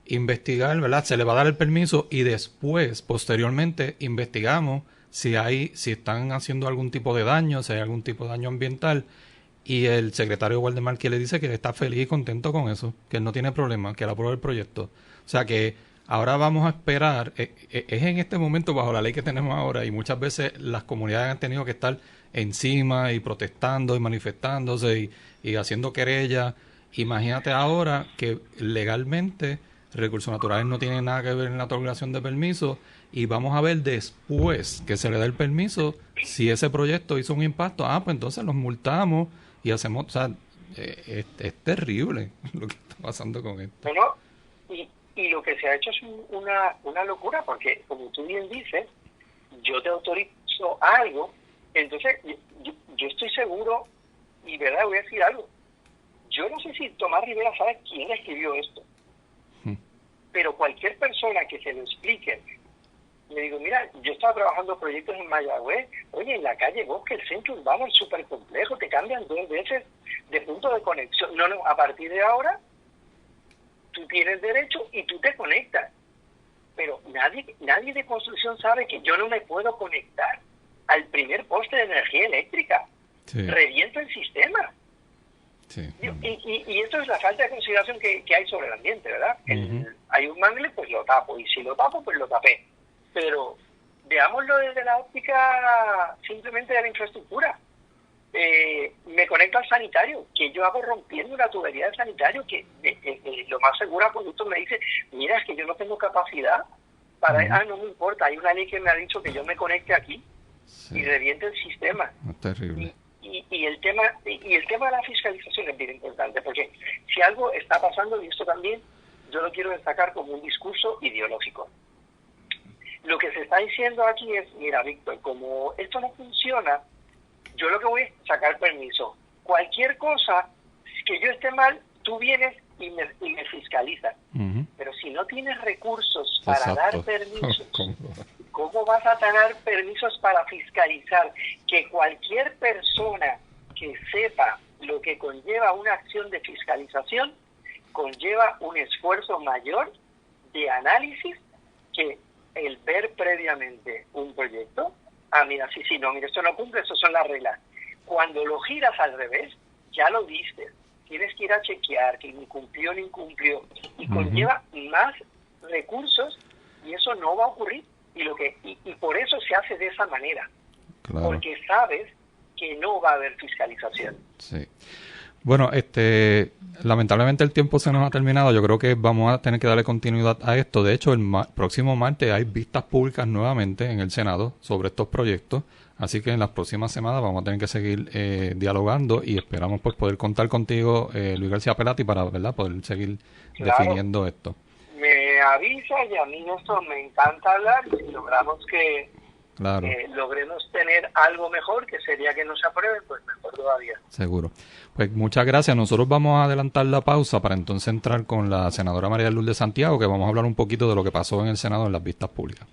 investigar, ¿verdad? Se le va a dar el permiso y después, posteriormente, investigamos si están haciendo algún tipo de daño, si hay algún tipo de daño ambiental. Y el secretario Waldemar Quiles dice que está feliz y contento con eso, que él no tiene problema, que él aprueba el proyecto. O sea que ahora vamos a esperar, es en este momento bajo la ley que tenemos ahora y muchas veces las comunidades han tenido que estar encima y protestando y manifestándose y haciendo querellas. Imagínate ahora que legalmente Recursos Naturales no tiene nada que ver en la otorgación de permisos y vamos a ver después que se le da el permiso si ese proyecto hizo un impacto. Pues entonces los multamos y hacemos, o sea, es terrible lo que está pasando con esto. Bueno, y lo que se ha hecho es una locura, porque como tú bien dices, yo te autorizo algo, entonces yo estoy seguro, y verdad, voy a decir algo, yo no sé si Tomás Rivera sabe quién escribió esto, pero cualquier persona que se lo explique, le digo, mira, yo estaba trabajando proyectos en Mayagüez, oye, en la calle Bosque, el centro urbano es súper complejo, te cambian 2 veces de punto de conexión. No, a partir de ahora, tú tienes derecho y tú te conectas. Pero nadie de construcción sabe que yo no me puedo conectar al primer poste de energía eléctrica. Sí. Reviento el sistema. Sí. Y esto es la falta de consideración que hay sobre el ambiente, ¿verdad? Hay un mangle, pues lo tapo, y si lo tapo, pues lo tapé. Pero veámoslo desde la óptica simplemente de la infraestructura. Me conecto al sanitario, que yo hago rompiendo una tubería de sanitario, que lo más seguro producto me dice, mira, es que yo no tengo capacidad para... no me importa, hay una ley que me ha dicho que yo me conecte aquí y reviente el sistema. Es terrible. Y el tema de la fiscalización es bien importante, porque si algo está pasando, y esto también yo lo quiero destacar como un discurso ideológico. Lo que se está diciendo aquí es, mira, Víctor, como esto no funciona, yo lo que voy es sacar permiso. Cualquier cosa que yo esté mal, tú vienes y me fiscalizas. Pero si no tienes recursos para dar permisos, ¿cómo vas a tener permisos para fiscalizar? Que cualquier persona que sepa lo que conlleva una acción de fiscalización, conlleva un esfuerzo mayor de análisis que el ver previamente un proyecto. Mira, no, mira, esto no cumple, esas son las reglas. Cuando lo giras al revés, ya lo viste. Tienes que ir a chequear que ni cumplió ni incumplió. Y conlleva más recursos y eso no va a ocurrir. Y por eso se hace de esa manera. Claro. Porque sabes que no va a haber fiscalización. Sí. Bueno, lamentablemente el tiempo se nos ha terminado. Yo creo que vamos a tener que darle continuidad a esto. De hecho, el próximo martes hay vistas públicas nuevamente en el Senado sobre estos proyectos. Así que en las próximas semanas vamos a tener que seguir dialogando y esperamos pues poder contar contigo, Luis García Pelati, para poder seguir definiendo esto. Me avisa y a mí esto me encanta hablar y si logramos que logremos tener algo mejor, que sería que no se aprueben, pues mejor todavía. Seguro. Pues muchas gracias. Nosotros vamos a adelantar la pausa para entonces entrar con la senadora María de Lourdes Santiago, que vamos a hablar un poquito de lo que pasó en el Senado en las vistas públicas.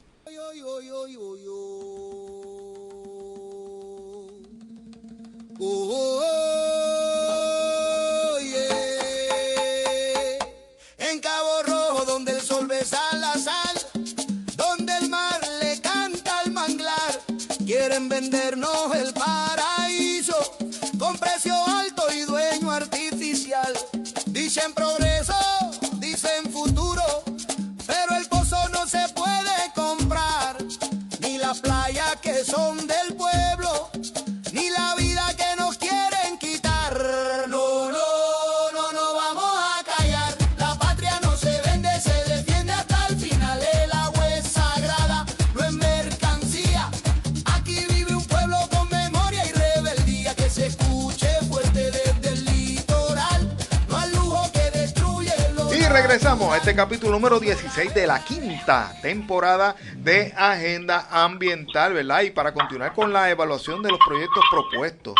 En Cabo Rojo, donde el sol besa la sal, donde el mar le canta al manglar, quieren vendernos el paraíso con precio alto y dueño artificial. Dicen progreso, dicen futuro, pero el pozo no se puede comprar, ni las playas que son del pueblo, ni la vida que nos quieren quitar. No, no, no, no vamos a callar. La patria no se vende, se defiende hasta el final. El agua es sagrada, no es mercancía. Aquí vive un pueblo con memoria y rebeldía, que se escuche fuerte desde el litoral. No al lujo que destruye los... Y regresamos a este capítulo número 16 de la quinta temporada de Agenda Ambiental, ¿verdad? Y para continuar con la evaluación de los proyectos propuestos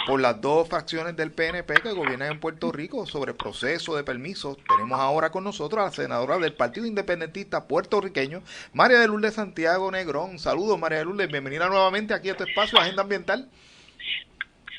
por las dos fracciones del PNP que gobiernan en Puerto Rico sobre el proceso de permisos, tenemos ahora con nosotros a la senadora del Partido Independentista puertorriqueño, María de Lourdes Santiago Negrón. Saludos, María de Lourdes, bienvenida nuevamente aquí a tu espacio Agenda Ambiental.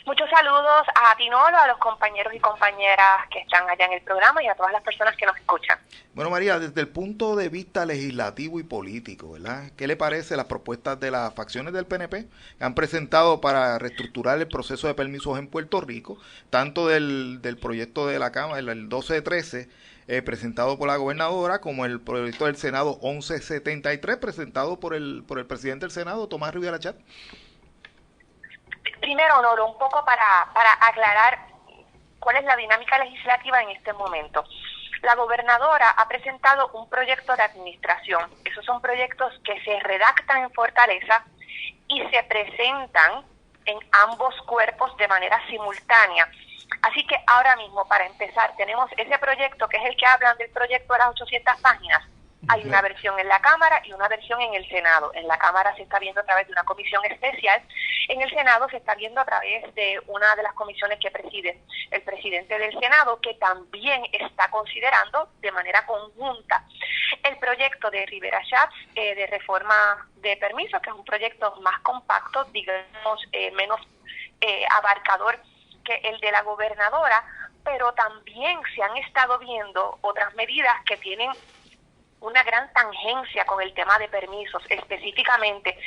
Muchos saludos a ti, Nolo, a los compañeros y compañeras que están allá en el programa y a todas las personas que nos escuchan. Bueno, María, desde el punto de vista legislativo y político, ¿verdad? ¿Qué le parece las propuestas de las facciones del PNP que han presentado para reestructurar el proceso de permisos en Puerto Rico, tanto del proyecto de la Cámara, el 1213, presentado por la gobernadora, como el proyecto del Senado 1173, presentado por el presidente del Senado, Tomás Rivera Chat? Primero, Noro, un poco para aclarar cuál es la dinámica legislativa en este momento. La gobernadora ha presentado un proyecto de administración. Esos son proyectos que se redactan en Fortaleza y se presentan en ambos cuerpos de manera simultánea. Así que ahora mismo, para empezar, tenemos ese proyecto que es el que hablan del proyecto de las 800 páginas. Hay una versión en la Cámara y una versión en el Senado. En la Cámara se está viendo a través de una comisión especial. En el Senado se está viendo a través de una de las comisiones que preside el presidente del Senado, que también está considerando de manera conjunta el proyecto de Rivera Schatz de reforma de permisos, que es un proyecto más compacto, digamos, menos abarcador que el de la gobernadora, pero también se han estado viendo otras medidas que tienen una gran tangencia con el tema de permisos, específicamente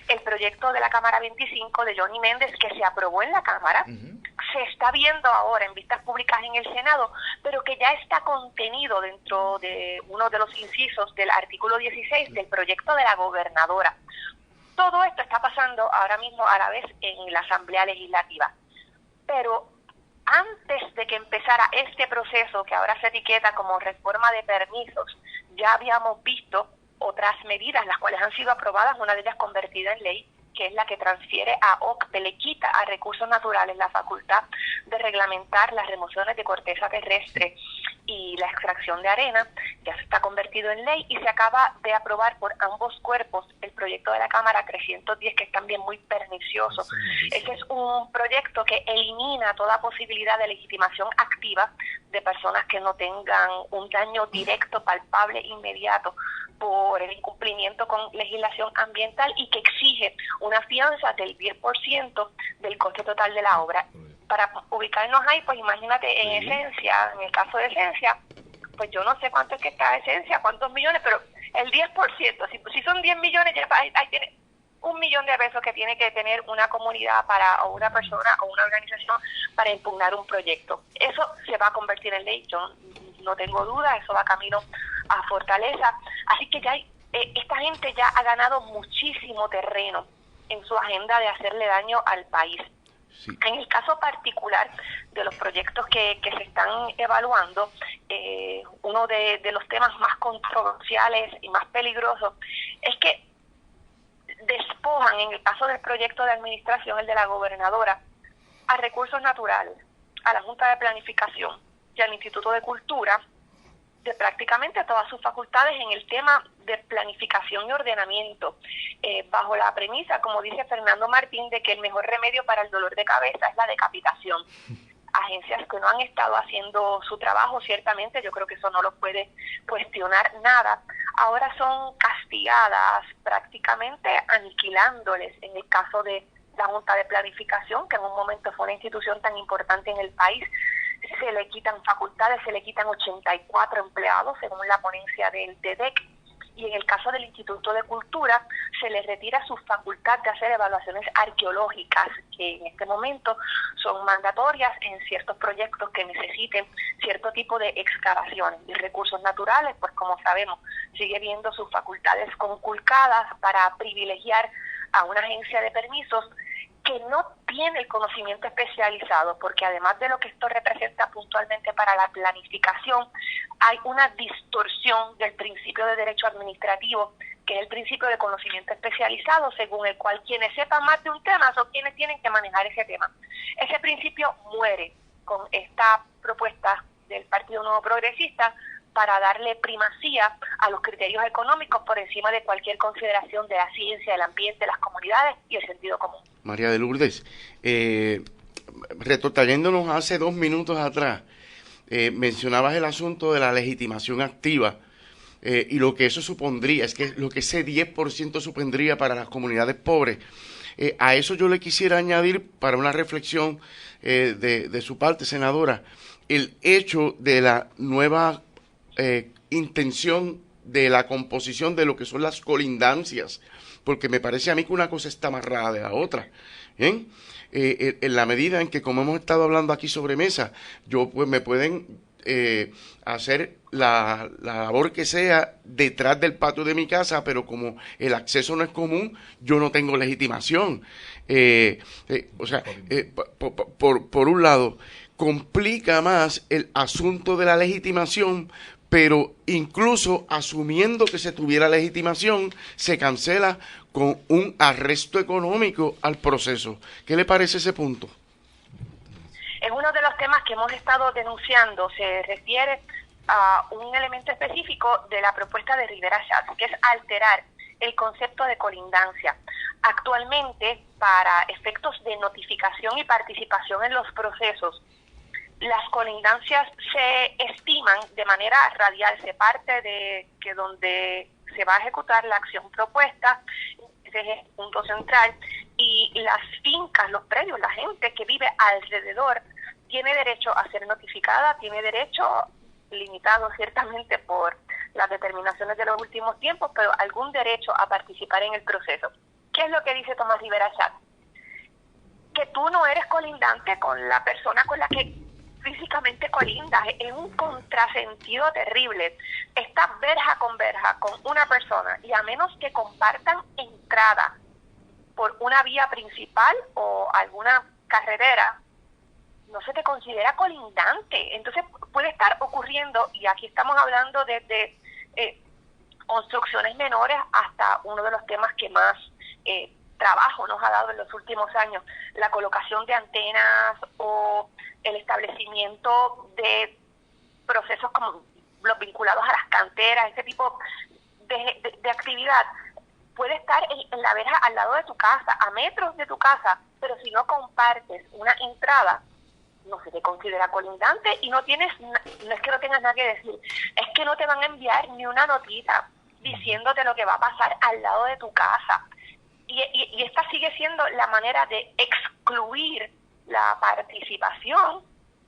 el proyecto de la Cámara 25 de Johnny Méndez, que se aprobó en la Cámara, se está viendo ahora en vistas públicas en el Senado, pero que ya está contenido dentro de uno de los incisos del artículo 16 del proyecto de la gobernadora. Todo esto está pasando ahora mismo a la vez en la Asamblea Legislativa, pero antes de que empezara este proceso que ahora se etiqueta como reforma de permisos, ya habíamos visto otras medidas, las cuales han sido aprobadas, una de ellas convertida en ley, que es la que transfiere a OCPE, le quita a Recursos Naturales la facultad de reglamentar las remociones de corteza terrestre y la extracción de arena. Ya se está convertido en ley y se acaba de aprobar por ambos cuerpos el proyecto de la Cámara 310, que es también muy pernicioso. Ese es un proyecto que elimina toda posibilidad de legitimación activa de personas que no tengan un daño directo, palpable, inmediato por el incumplimiento con legislación ambiental, y que exige una fianza del 10% del coste total de la obra. Para ubicarnos ahí, pues imagínate, en Esencia, en el caso de Esencia, pues yo no sé cuánto es que está Esencia, cuántos millones, pero el 10%, si son 10 millones, ya ahí tiene $1 millón de pesos que tiene que tener una comunidad o una persona o una organización para impugnar un proyecto. Eso se va a convertir en ley, yo no tengo duda, eso va camino a Fortaleza. Así que ya esta gente ya ha ganado muchísimo terreno en su agenda de hacerle daño al país. Sí. En el caso particular de los proyectos que se están evaluando, uno de los temas más controversiales y más peligrosos es que despojan, en el caso del proyecto de administración, el de la gobernadora, a Recursos Naturales, a la Junta de Planificación y al Instituto de Cultura de prácticamente todas sus facultades en el tema de planificación y ordenamiento, bajo la premisa, como dice Fernando Martín, de que el mejor remedio para el dolor de cabeza es la decapitación. Agencias que no han estado haciendo su trabajo, ciertamente, yo creo que eso no lo puede cuestionar nada, ahora son castigadas, prácticamente aniquilándoles. En el caso de la Junta de Planificación, que en un momento fue una institución tan importante en el país, se le quitan facultades, se le quitan 84 empleados según la ponencia del TEDEC, y en el caso del Instituto de Cultura se le retira su facultad de hacer evaluaciones arqueológicas, que en este momento son mandatorias en ciertos proyectos que necesiten cierto tipo de excavaciones. Y Recursos Naturales, pues como sabemos, sigue viendo sus facultades conculcadas para privilegiar a una agencia de permisos que no tiene el conocimiento especializado, porque además de lo que esto representa puntualmente para la planificación, hay una distorsión del principio de derecho administrativo, que es el principio de conocimiento especializado, según el cual quienes sepan más de un tema son quienes tienen que manejar ese tema. Ese principio muere con esta propuesta del Partido Nuevo Progresista para darle primacía a los criterios económicos por encima de cualquier consideración de la ciencia, del ambiente, las comunidades y el sentido común. María de Lourdes, retrotrayéndonos hace 2 minutos atrás, mencionabas el asunto de la legitimación activa y lo que eso supondría, es que lo que ese 10% supondría para las comunidades pobres. A eso yo le quisiera añadir, para una reflexión de su parte, senadora, el hecho de la nueva intención de la composición de lo que son las colindancias, porque me parece a mí que una cosa está amarrada de la otra, en la medida en que, como hemos estado hablando aquí sobre mesa, yo pues me pueden hacer la labor que sea detrás del patio de mi casa, pero como el acceso no es común, yo no tengo legitimación. Por un lado, complica más el asunto de la legitimación, pero incluso asumiendo que se tuviera legitimación, se cancela con un arresto económico al proceso. ¿Qué le parece ese punto? Es uno de los temas que hemos estado denunciando. Se refiere a un elemento específico de la propuesta de Rivera Schatz, que es alterar el concepto de colindancia. Actualmente, para efectos de notificación y participación en los procesos, las colindancias se estiman de manera radial. Se parte de que donde se va a ejecutar la acción propuesta, ese es el punto central, y las fincas, los predios, la gente que vive alrededor tiene derecho a ser notificada, tiene derecho, limitado ciertamente por las determinaciones de los últimos tiempos, pero algún derecho a participar en el proceso. ¿Qué es lo que dice Tomás Rivera Schatz? Que tú no eres colindante con la persona con la que físicamente colindas. Es un contrasentido terrible. Está verja con una persona, y a menos que compartan entrada por una vía principal o alguna carretera, no se te considera colindante. Entonces puede estar ocurriendo, y aquí estamos hablando desde construcciones menores hasta uno de los temas que más trabajo nos ha dado en los últimos años, la colocación de antenas o el establecimiento de procesos como los vinculados a las canteras, ese tipo de actividad. Puede estar en la verja al lado de tu casa, a metros de tu casa, pero si no compartes una entrada, no se te considera colindante, y no es que no tengas nada que decir, es que no te van a enviar ni una notita diciéndote lo que va a pasar al lado de tu casa. Y esta sigue siendo la manera de excluir la participación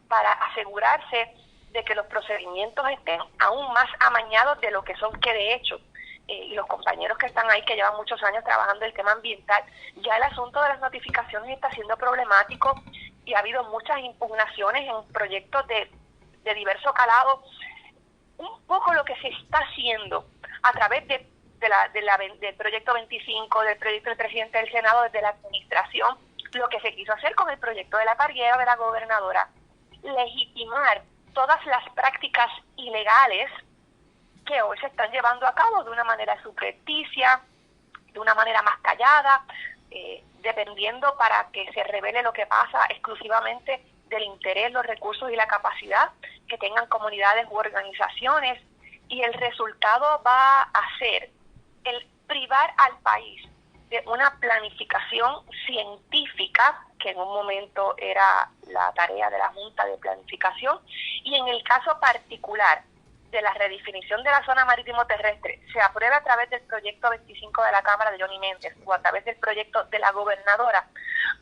para asegurarse de que los procedimientos estén aún más amañados de lo que son, que de hecho, y los compañeros que están ahí, que llevan muchos años trabajando el tema ambiental, ya el asunto de las notificaciones está siendo problemático, y ha habido muchas impugnaciones en proyectos de diverso calado. Un poco lo que se está haciendo a través del proyecto 25, del proyecto del presidente del Senado, desde la administración, lo que se quiso hacer con el proyecto de la parguera de la gobernadora, legitimar todas las prácticas ilegales que hoy se están llevando a cabo de una manera subrepticia, de una manera más callada, dependiendo para que se revele lo que pasa exclusivamente del interés, los recursos y la capacidad que tengan comunidades u organizaciones, y el resultado va a ser el privar al país de una planificación científica, que en un momento era la tarea de la Junta de Planificación, y en el caso particular de la redefinición de la zona marítimo terrestre, se aprueba a través del proyecto 25 de la Cámara de Johnny Méndez o a través del proyecto de la gobernadora,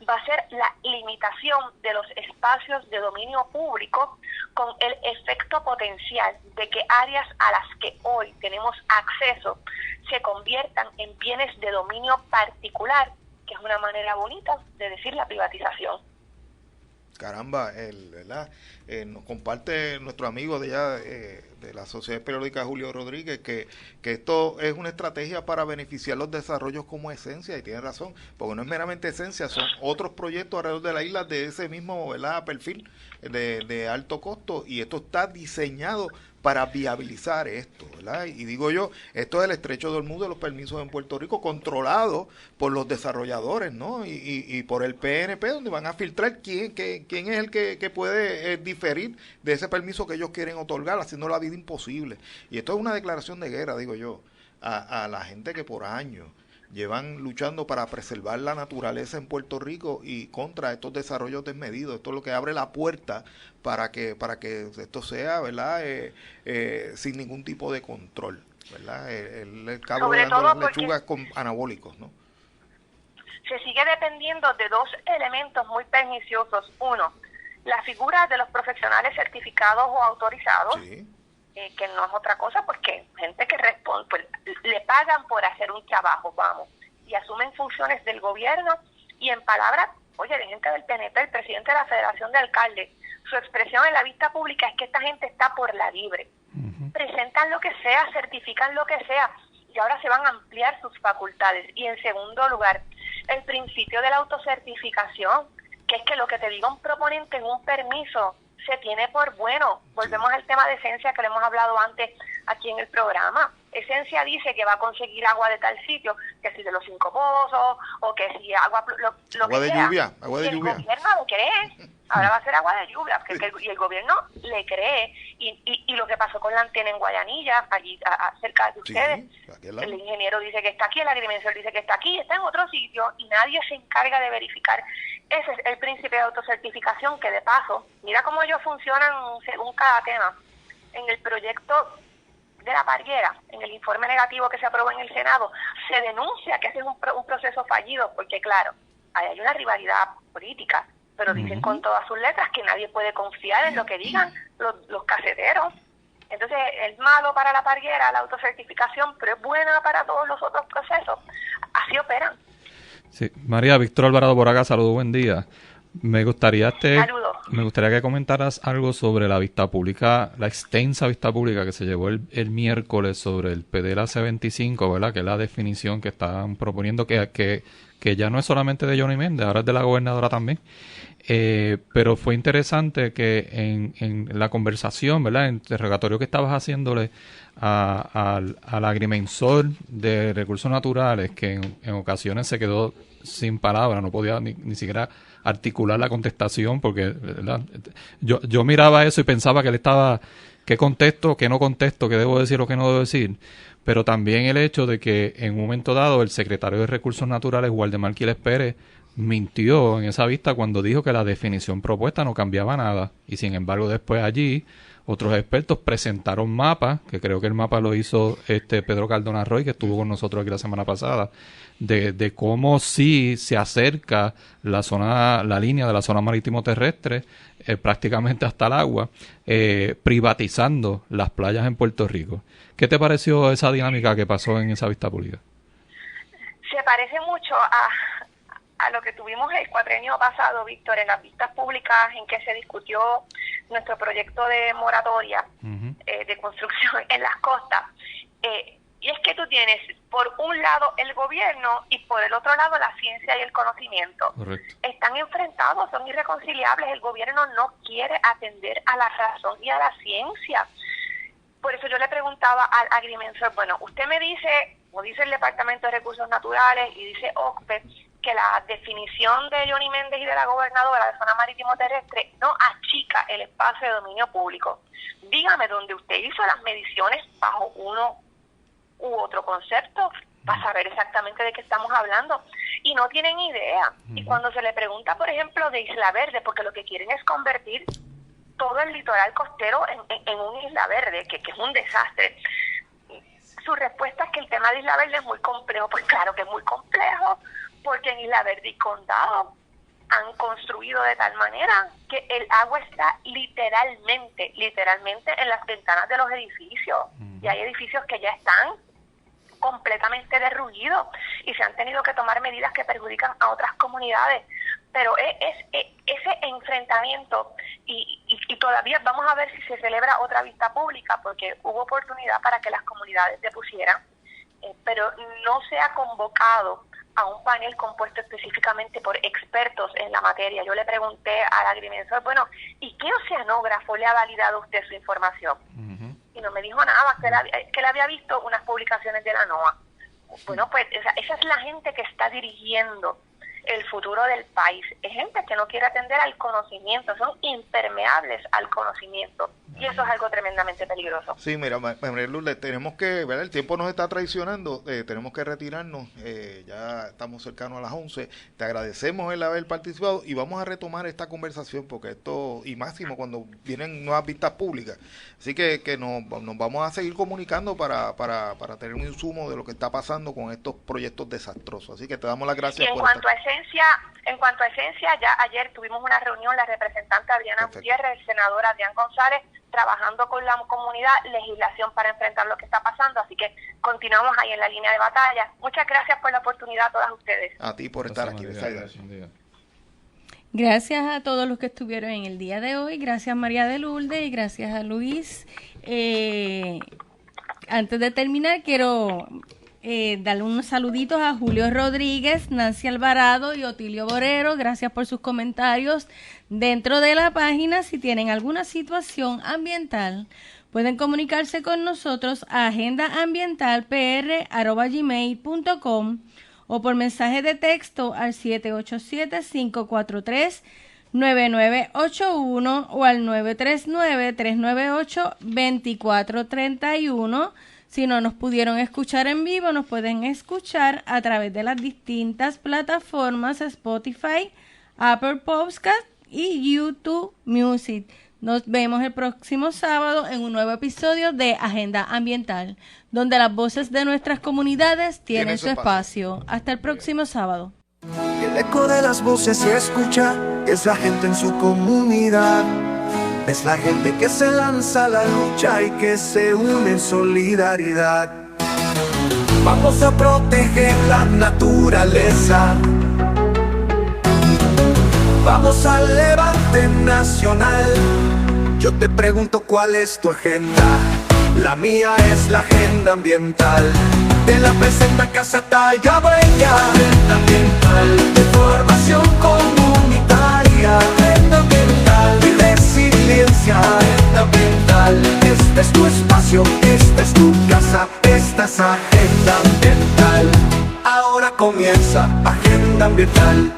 va a ser la limitación de los espacios de dominio público, con el efecto potencial de que áreas a las que hoy tenemos acceso se conviertan en bienes de dominio particular, que es una manera bonita de decir la privatización. Caramba, ¿verdad? Nos comparte nuestro amigo de allá, de la Sociedad Periódica, Julio Rodríguez, que esto es una estrategia para beneficiar los desarrollos como esencia, y tiene razón, porque no es meramente esencia, son otros proyectos alrededor de la isla de ese mismo, ¿verdad?, perfil de alto costo, y esto está diseñado para viabilizar esto, ¿verdad? Y digo yo, esto es el estrecho del mundo de los permisos en Puerto Rico, controlado por los desarrolladores, ¿no? Y por el PNP, donde van a filtrar quién es el que puede diferir de ese permiso que ellos quieren otorgar, haciendo la vida imposible. Y esto es una declaración de guerra, digo yo, a la gente que por años llevan luchando para preservar la naturaleza en Puerto Rico y contra estos desarrollos desmedidos. Esto es lo que abre la puerta para que esto sea, ¿verdad?, sin ningún tipo de control, ¿verdad? El cabo de las lechugas con anabólicos, ¿no? Se sigue dependiendo de dos elementos muy perniciosos. Uno, la figura de los profesionales certificados o autorizados, sí, que no es otra cosa, pues que gente que responde, pues le pagan por hacer un trabajo, vamos, y asumen funciones del gobierno, y en palabras oye, de gente del PNP, el presidente de la Federación de Alcaldes, su expresión en la vista pública es que esta gente está por la libre. Presentan lo que sea, certifican lo que sea, y ahora se van a ampliar sus facultades. Y en segundo lugar, el principio de la autocertificación, que es que lo que te diga un proponente en un permiso se tiene por bueno. Volvemos al tema de Esencia que le hemos hablado antes aquí en el programa. Esencia dice que va a conseguir agua de tal sitio, que si de los 5 pozos, o que si agua agua de lluvia, agua de lluvia. El gobierno le cree, ahora va a ser agua de lluvia, y el gobierno le cree. Y lo que pasó con la antena en Guayanilla, allí cerca de ustedes, el ingeniero dice que está aquí, el agrimensor dice que está aquí, está en otro sitio, y nadie se encarga de verificar. Ese es el principio de autocertificación, que de paso, mira cómo ellos funcionan según cada tema. En el proyecto de la Parguera, en el informe negativo que se aprobó en el Senado, se denuncia que ese es un proceso fallido, porque claro, hay una rivalidad política, pero dicen con todas sus letras que nadie puede confiar en lo que digan los caseteros. Entonces, es malo para la Parguera la autocertificación, pero es buena para todos los otros procesos. Así operan. Sí, María, Víctor Alvarado por acá, saludos, buen día. Me gustaría que comentaras algo sobre la vista pública, la extensa vista pública que se llevó el miércoles sobre el PDL C-25, ¿verdad? Que es la definición que están proponiendo, que ya no es solamente de Johnny Méndez, ahora es de la gobernadora también. Pero fue interesante que en la conversación, ¿verdad? En el interrogatorio que estabas haciéndole al agrimensor de recursos naturales, que en ocasiones se quedó sin palabras, no podía ni siquiera articular la contestación, porque ¿verdad? Yo miraba eso y pensaba que él estaba, ¿qué contesto, qué no contesto, qué debo decir o qué no debo decir? Pero también el hecho de que en un momento dado el secretario de Recursos Naturales, Waldemar Quiles Pérez, mintió en esa vista cuando dijo que la definición propuesta no cambiaba nada, y sin embargo después allí otros expertos presentaron mapas, que creo que el mapa lo hizo Pedro Cardona Roy, que estuvo con nosotros aquí la semana pasada, de cómo sí se acerca la línea de la zona marítimo terrestre prácticamente hasta el agua, privatizando las playas en Puerto Rico. ¿Qué te pareció esa dinámica que pasó en esa vista pública? Se parece mucho a lo que tuvimos el cuatrenio pasado, Víctor, en las vistas públicas en que se discutió nuestro proyecto de moratoria de construcción en las costas. Y es que tú tienes, por un lado, el gobierno y por el otro lado, la ciencia y el conocimiento. Correcto. Están enfrentados, son irreconciliables. El gobierno no quiere atender a la razón y a la ciencia. Por eso yo le preguntaba al agrimensor, bueno, usted me dice, o dice el Departamento de Recursos Naturales y dice OCPE, que la definición de Johnny Méndez y de la gobernadora de zona marítimo terrestre no achica el espacio de dominio público. Dígame dónde usted hizo las mediciones bajo uno u otro concepto para saber exactamente de qué estamos hablando. Y no tienen idea. Y cuando se le pregunta, por ejemplo, de Isla Verde, porque lo que quieren es convertir todo el litoral costero en un Isla Verde, que es un desastre. Su respuesta es que el tema de Isla Verde es muy complejo. Pues claro que es muy complejo, porque en Isla Verde y Condado han construido de tal manera que el agua está literalmente en las ventanas de los edificios. Y hay edificios que ya están completamente derruidos y se han tenido que tomar medidas que perjudican a otras comunidades. Pero ese enfrentamiento, y todavía vamos a ver si se celebra otra vista pública, porque hubo oportunidad para que las comunidades depusieran, pero no se ha convocado a un panel compuesto específicamente por expertos en la materia. Yo le pregunté al agrimensor, bueno, ¿y qué oceanógrafo le ha validado a usted su información? Y no me dijo nada, que él había visto unas publicaciones de la NOAA. Bueno, pues esa es la gente que está dirigiendo el futuro del país. Es gente que no quiere atender al conocimiento, son impermeables al conocimiento. Y eso es algo tremendamente peligroso. Sí, mira, María Lourdes, tenemos que, ¿verdad? El tiempo nos está traicionando, tenemos que retirarnos, ya estamos cercanos a las 11. Te agradecemos el haber participado y vamos a retomar esta conversación porque esto, y máximo cuando vienen nuevas vistas públicas. Así que nos vamos a seguir comunicando para tener un insumo de lo que está pasando con estos proyectos desastrosos. Así que te damos las gracias. Y en cuanto a esencia, ya ayer tuvimos una reunión, la representante Adriana Gutiérrez, el senador Adrián González, trabajando con la comunidad, legislación para enfrentar lo que está pasando, así que continuamos ahí en la línea de batalla. Muchas gracias por la oportunidad a todas ustedes. A ti por estar aquí. Gracias a todos los que estuvieron en el día de hoy. Gracias María de Lourdes y gracias a Luis. Antes de terminar, quiero darle unos saluditos a Julio Rodríguez, Nancy Alvarado y Otilio Borero. Gracias por sus comentarios dentro de la página. Si tienen alguna situación ambiental, pueden comunicarse con nosotros a agendaambientalpr@gmail.com o por mensaje de texto al 787-543-9981 o al 939-398-2431. Si no nos pudieron escuchar en vivo, nos pueden escuchar a través de las distintas plataformas Spotify, Apple Podcast y YouTube Music. Nos vemos el próximo sábado en un nuevo episodio de Agenda Ambiental, donde las voces de nuestras comunidades tienen su espacio. Hasta el próximo sábado. El eco de las voces se escucha, es la gente en su comunidad. Es la gente que se lanza a la lucha y que se une en solidaridad. Vamos a proteger la naturaleza. Vamos al levante nacional. Yo te pregunto cuál es tu agenda. La mía es la agenda ambiental. Te la presenta Casa Talla Bella. Agenda ambiental, de formación comunitaria. Agenda ambiental y resiliencia. Agenda ambiental, este es tu espacio, esta es tu casa, esta es Agenda Ambiental. Ahora comienza Agenda Ambiental.